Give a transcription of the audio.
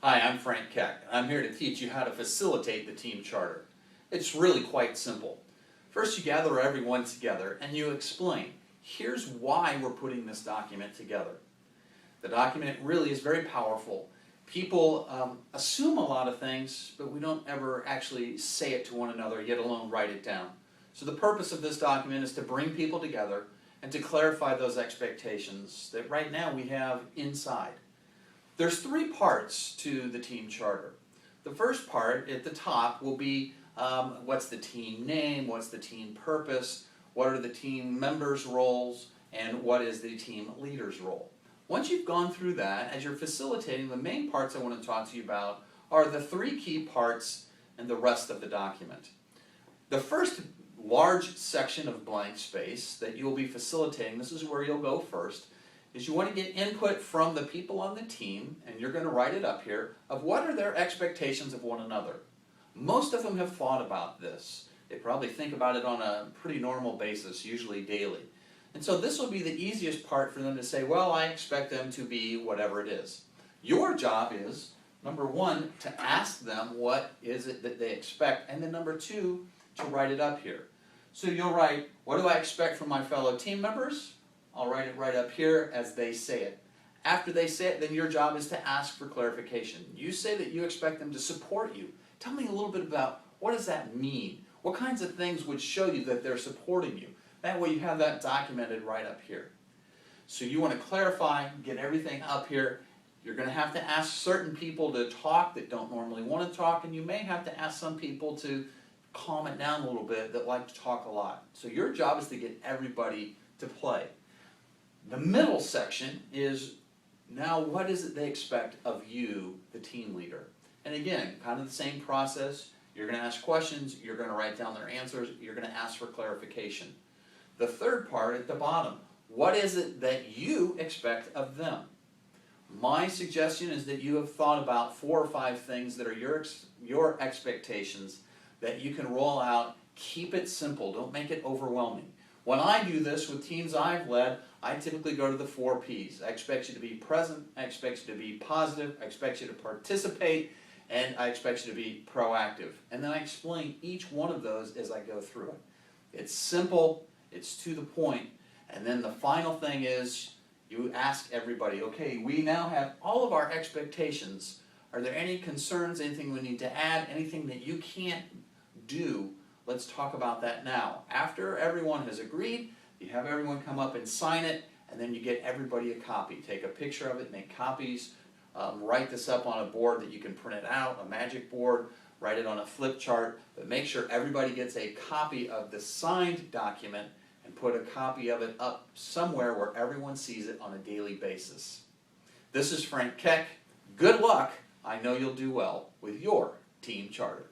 Hi, I'm Frank Keck, and I'm here to teach you how to facilitate the team charter. It's really quite simple. First, you gather everyone together and you explain, here's why we're putting this document together. The document really is very powerful. People assume a lot of things, but we don't ever actually say it to one another, yet alone write it down. So the purpose of this document is to bring people together and to clarify those expectations that right now we have inside. There's three parts to the team charter. The first part at the top will be what's the team name, what's the team purpose, what are the team members' roles, and what is the team leader's role. Once you've gone through that, as you're facilitating, the main parts I want to talk to you about are the three key parts and the rest of the document. The first large section of blank space that you'll be facilitating, this is where you'll go first, is you want to get input from the people on the team, and you're going to write it up here, of what are their expectations of one another. Most of them have thought about this. They probably think about it on a pretty normal basis, usually daily. And so this will be the easiest part for them to say, well, I expect them to be whatever it is. Your job is, number one, to ask them what is it that they expect, and then number two, to write it up here. So you'll write, what do I expect from my fellow team members? I'll write it right up here as they say it. After they say it, then your job is to ask for clarification. You say that you expect them to support you. Tell me a little bit about what does that mean? What kinds of things would show you that they're supporting you? That way you have that documented right up here. So you want to clarify, get everything up here. You're going to have to ask certain people to talk that don't normally want to talk, and you may have to ask some people to calm it down a little bit that like to talk a lot. So your job is to get everybody to play. The middle section is now what is it they expect of you, the team leader. And again, kind of the same process. You're going to ask questions, you're going to write down their answers, you're going to ask for clarification. The third part at the bottom, what is it that you expect of them? My suggestion is that you have thought about 4 or 5 things that are your expectations that you can roll out. Keep it simple, don't make it overwhelming. When I do this with teams I've led, I typically go to the 4 P's. I expect you to be present, I expect you to be positive, I expect you to participate, and I expect you to be proactive. And then I explain each one of those as I go through it. It's simple, it's to the point, and then the final thing is you ask everybody, okay, we now have all of our expectations. Are there any concerns, anything we need to add, anything that you can't do? Let's talk about that now. After everyone has agreed, you have everyone come up and sign it, and then you get everybody a copy. Take a picture of it, make copies, write this up on a board that you can print it out, a magic board, write it on a flip chart, but make sure everybody gets a copy of the signed document and put a copy of it up somewhere where everyone sees it on a daily basis. This is Frank Keck. Good luck. I know you'll do well with your team charter.